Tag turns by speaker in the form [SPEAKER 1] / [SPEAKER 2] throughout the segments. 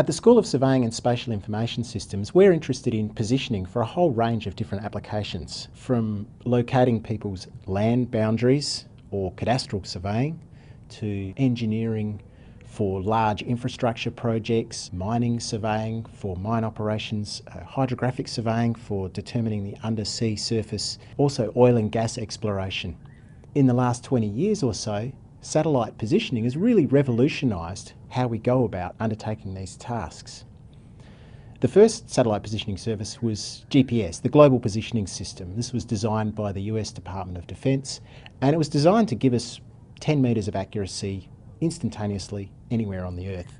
[SPEAKER 1] At the School of Surveying and Spatial Information Systems, we're interested in positioning for a whole range of different applications, from locating people's land boundaries or cadastral surveying to engineering for large infrastructure projects, mining surveying for mine operations, hydrographic surveying for determining the undersea surface, also oil and gas exploration. In the last 20 years or so, satellite positioning has really revolutionised how we go about undertaking these tasks. The first satellite positioning service was GPS, the Global Positioning System. This was designed by the US Department of Defence, and it was designed to give us 10 metres of accuracy instantaneously anywhere on the Earth.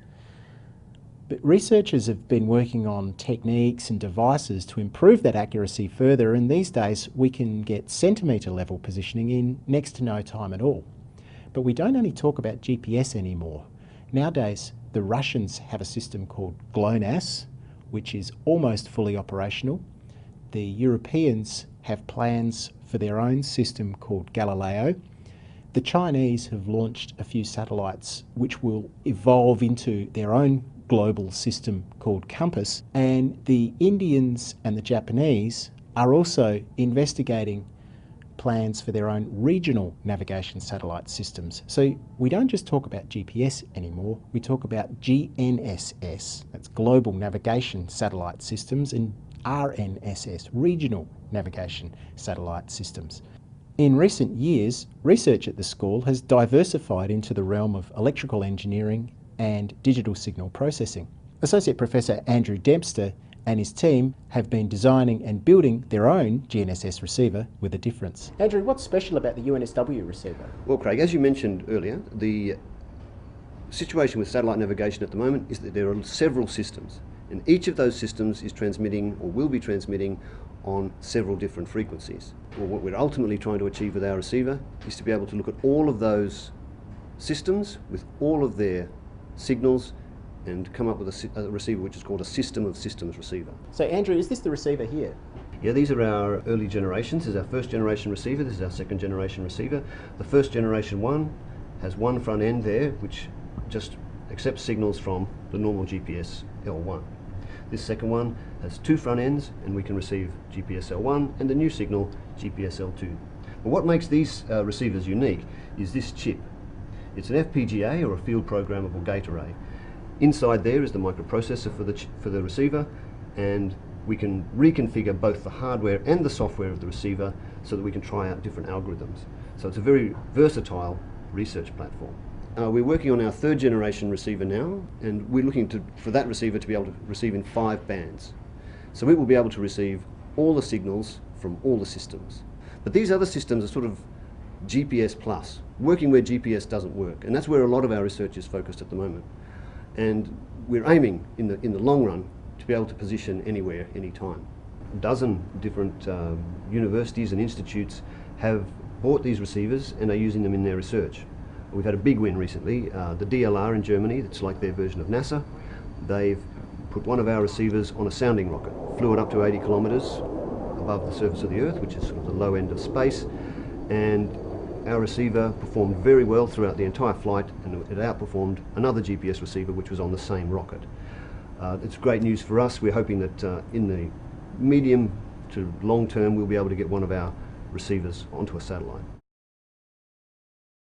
[SPEAKER 1] But researchers have been working on techniques and devices to improve that accuracy further, and these days we can get centimetre level positioning in next to no time at all. But we don't only talk about GPS anymore. Nowadays, the Russians have a system called GLONASS, which is almost fully operational. The Europeans have plans for their own system called Galileo. The Chinese have launched a few satellites which will evolve into their own global system called COMPASS. And the Indians and the Japanese are also investigating plans for their own regional navigation satellite systems. So we don't just talk about GPS anymore, we talk about GNSS, that's Global Navigation Satellite Systems, and RNSS, Regional Navigation Satellite Systems. In recent years, research at the school has diversified into the realm of electrical engineering and digital signal processing. Associate Professor Andrew Dempster and his team have been designing and building their own GNSS receiver with a difference. Andrew, what's special about the UNSW receiver?
[SPEAKER 2] Well, Craig, as you mentioned earlier, the situation with satellite navigation at the moment is that there are several systems, and each of those systems is transmitting or will be transmitting on several different frequencies. Well, what we're ultimately trying to achieve with our receiver is to be able to look at all of those systems with all of their signals and come up with a receiver which is called a system of systems receiver.
[SPEAKER 1] So Andrew, is this the receiver here?
[SPEAKER 2] Yeah, these are our early generations. This is our first generation receiver, this is our second generation receiver. The first generation one has one front end there which just accepts signals from the normal GPS L1. This second one has two front ends and we can receive GPS L1 and the new signal GPS L2. But what makes these receivers unique is this chip. It's an FPGA, or a field programmable gate array. Inside there is the microprocessor for the receiver, and we can reconfigure both the hardware and the software of the receiver so that we can try out different algorithms. So it's a very versatile research platform. We're working on our third generation receiver now, and we're looking for that receiver to be able to receive in 5 bands. So it will be able to receive all the signals from all the systems. But these other systems are sort of GPS plus, working where GPS doesn't work, and that's where a lot of our research is focused at the moment. And we're aiming in the long run to be able to position anywhere, anytime. A dozen different universities and institutes have bought these receivers and are using them in their research. We've had a big win recently. The DLR in Germany, that's like their version of NASA, they've put one of our receivers on a sounding rocket, flew it up to 80 kilometres above the surface of the Earth, which is sort of the low end of space, and our receiver performed very well throughout the entire flight, and it outperformed another GPS receiver which was on the same rocket. It's great news for us. We're hoping that in the medium to long term we'll be able to get one of our receivers onto a satellite.